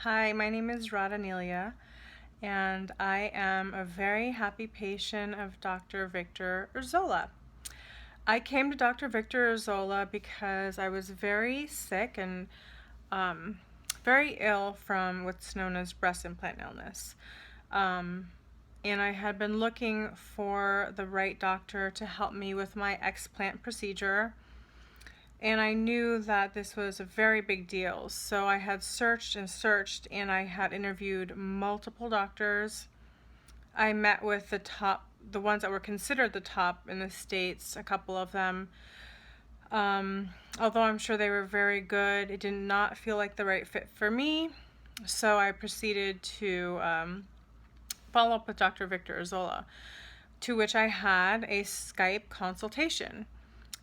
Hi, my name is Radanelia, and I am a very happy patient of Dr. Victor Urzola. I came to Dr. Victor Urzola because I was very sick and um, very ill from what's known as breast implant illness. Um, and I had been looking for the right doctor to help me with my explant procedure. And I knew that this was a very big deal. So I had searched and searched, and I had interviewed multiple doctors. I met with the ones that were considered the top in the States, a couple of them. Although I'm sure they were very good, it did not feel like the right fit for me. So I proceeded to follow up with Dr. Victor Urzola, to which I had a Skype consultation,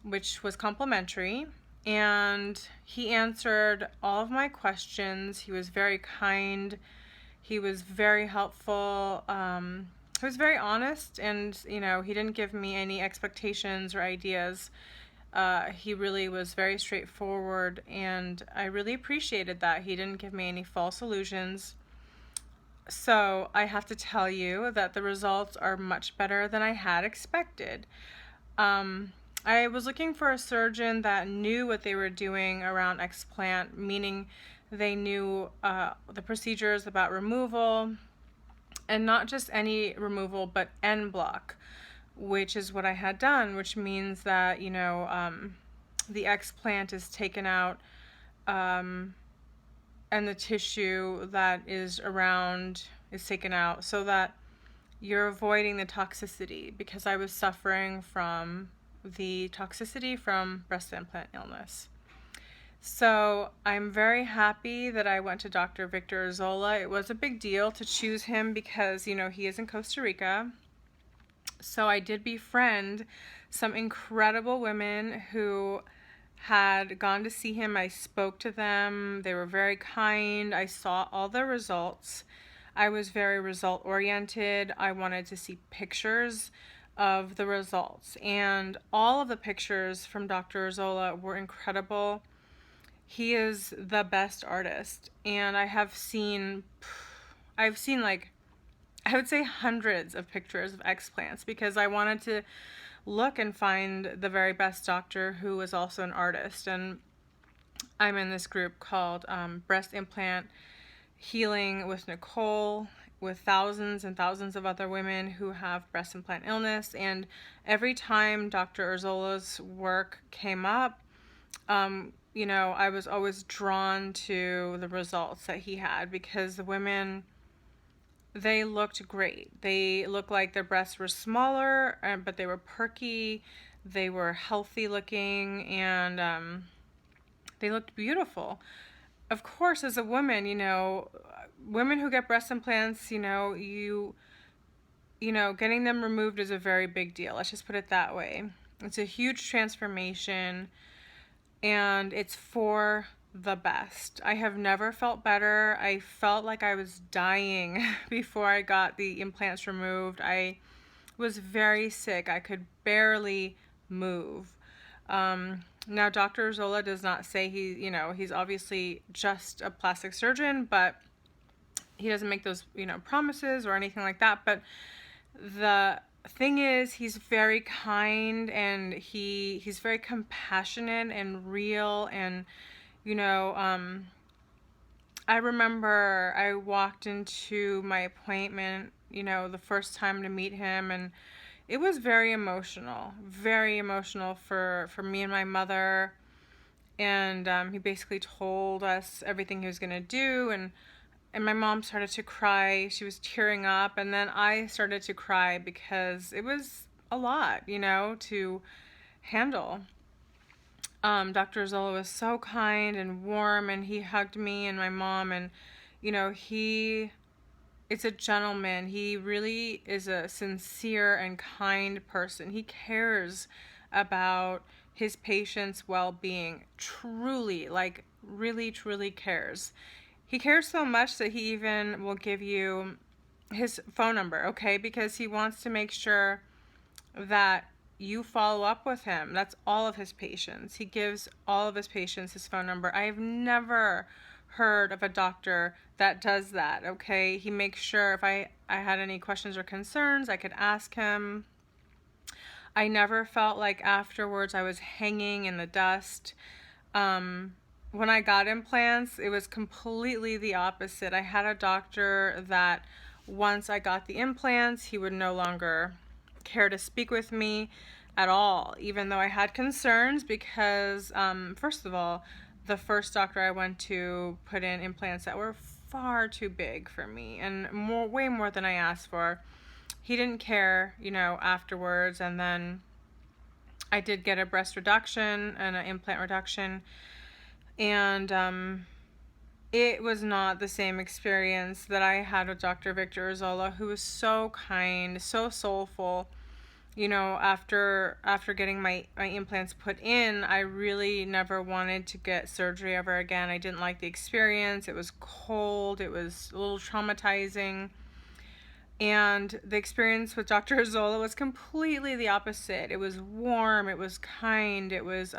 which was complimentary. And he answered all of my questions. He was very kind. He was very helpful. He was very honest, and he didn't give me any expectations or ideas. He really was very straightforward, and I really appreciated that. He didn't give me any false illusions. So I have to tell you that the results are much better than I had expected. Um, I was looking for a surgeon that knew what they were doing around explant, meaning they knew the procedures about removal, and not just any removal, but en bloc, which is what I had done, which means that, the explant is taken out, and the tissue that is around is taken out so that you're avoiding the toxicity, because I was suffering from the toxicity from breast implant illness. So I'm very happy that I went to Dr. Victor Urzola. It was a big deal to choose him because, he is in Costa Rica. So I did befriend some incredible women who had gone to see him. I spoke to them. They were very kind. I saw all the results. I was very result oriented. I wanted to see pictures of the results. And all of the pictures from Dr. Urzola were incredible. He is the best artist. And I've seen like, I would say hundreds of pictures of explants because I wanted to look and find the very best doctor who was also an artist. And I'm in this group called Breast Implant Healing with Nicole, with thousands and thousands of other women who have breast implant illness. And every time Dr. Urzola's work came up, I was always drawn to the results that he had, because the women, they looked great. They looked like their breasts were smaller, but they were perky. They were healthy looking, and they looked beautiful. Of course, as a woman, women who get breast implants, getting them removed is a very big deal. Let's just put it that way. It's a huge transformation, and it's for the best. I have never felt better. I felt like I was dying before I got the implants removed. I was very sick. I could barely move. Now, Dr. Zola does not say he's obviously just a plastic surgeon, but he doesn't make those, promises or anything like that. But the thing is, he's very kind, and he's very compassionate and real. And, I remember I walked into my appointment, the first time to meet him, and it was very emotional for me and my mother. And he basically told us everything he was going to do, and my mom started to cry. She was tearing up, and then I started to cry because it was a lot, to handle. Dr. Zola was so kind and warm, and he hugged me and my mom, and he is a gentleman. He really is a sincere and kind person. He cares about his patients' well-being. Truly, like really, truly cares. He cares so much that he even will give you his phone number, okay? Because he wants to make sure that you follow up with him. That's all of his patients. He gives all of his patients his phone number. I have never heard of a doctor that does that, okay? He makes sure if I had any questions or concerns, I could ask him. I never felt like afterwards I was hanging in the dust. When I got implants, it was completely the opposite. I had a doctor that once I got the implants, he would no longer care to speak with me at all, even though I had concerns because, first of all, the first doctor I went to put in implants that were far too big for me and way more than I asked for. He didn't care, afterwards, and then I did get a breast reduction and an implant reduction, and it was not the same experience that I had with Dr. Victor Urzola, who was so kind, so soulful. After getting my implants put in, I really never wanted to get surgery ever again. I didn't like the experience. It was cold. It was a little traumatizing. And the experience with Dr. Urzola was completely the opposite. It was warm. It was kind. It was,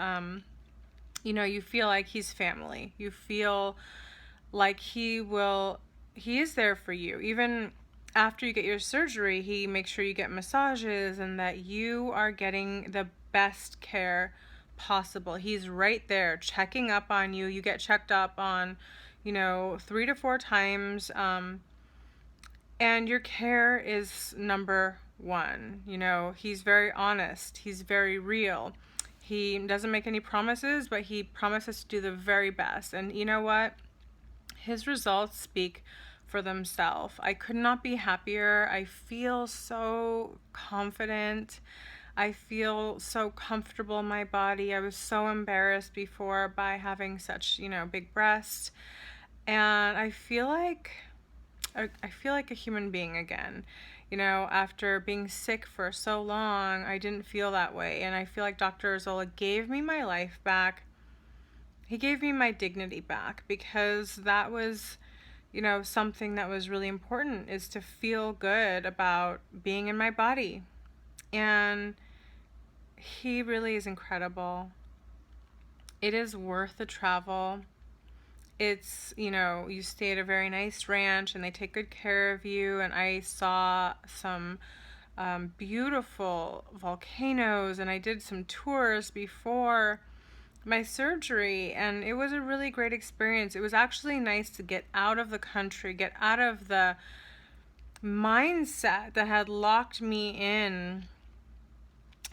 you feel like he's family. You feel like he is there for you. Even after you get your surgery, he makes sure you get massages and that you are getting the best care possible. He's right there checking up on you. You get checked up on, 3 to 4 times. And your care is number one. He's very honest. He's very real. He doesn't make any promises, but he promises to do the very best. And you know what? His results speak for themselves. I could not be happier. I feel so confident. I feel so comfortable in my body. I was so embarrassed before by having such, big breasts. And I feel like a human being again. After being sick for so long, I didn't feel that way. And I feel like Dr. Urzola gave me my life back. He gave me my dignity back because that was, something that was really important, is to feel good about being in my body. And he really is incredible. It is worth the travel. It's, you stay at a very nice ranch and they take good care of you. And I saw some beautiful volcanoes, and I did some tours before my surgery, and it was a really great experience. It was actually nice to get out of the country, get out of the mindset that had locked me in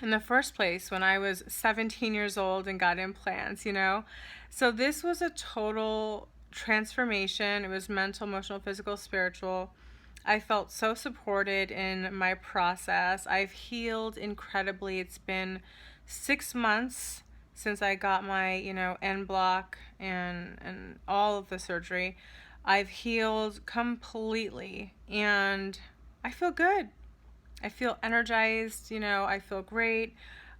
the first place when I was 17 years old and got implants, So this was a total transformation. It was mental, emotional, physical, spiritual. I felt so supported in my process. I've healed incredibly. It's been 6 months since I got my, end block and all of the surgery. I've healed completely and I feel good. I feel energized, I feel great.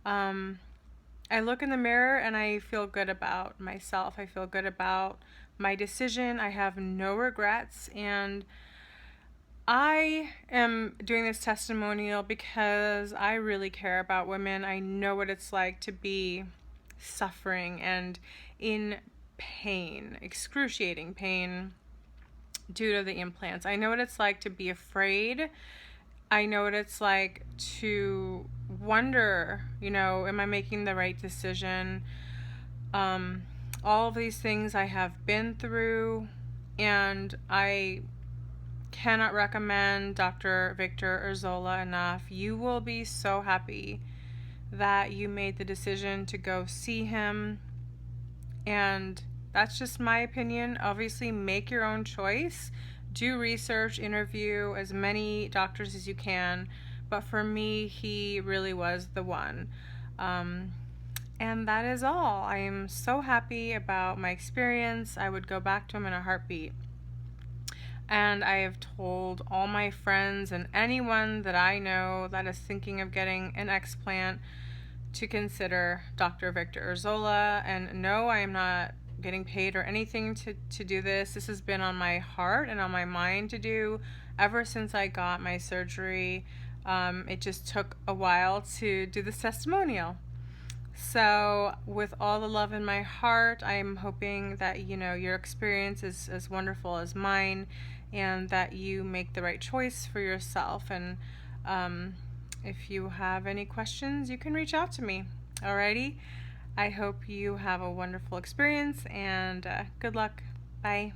I look in the mirror and I feel good about myself. I feel good about my decision. I have no regrets, and I am doing this testimonial because I really care about women. I know what it's like to be suffering and in pain, excruciating pain due to the implants. I know what it's like to be afraid. I know what it's like to wonder, am I making the right decision? All of these things I have been through, and I cannot recommend Dr. Victor Urzola enough. You will be so happy that you made the decision to go see him, and that's just my opinion. Obviously, make your own choice. Do research, interview as many doctors as you can, but for me, he really was the one. And that is all. I am so happy about my experience. I would go back to him in a heartbeat. And I have told all my friends and anyone that I know that is thinking of getting an explant to consider Dr. Victor Urzola. And no, I am not getting paid or anything to do this. This has been on my heart and on my mind to do ever since I got my surgery. It just took a while to do this testimonial. So, with all the love in my heart, I am hoping that your experience is as wonderful as mine, and that you make the right choice for yourself. And um, if you have any questions, you can reach out to me. Alrighty? I hope you have a wonderful experience, and good luck. Bye.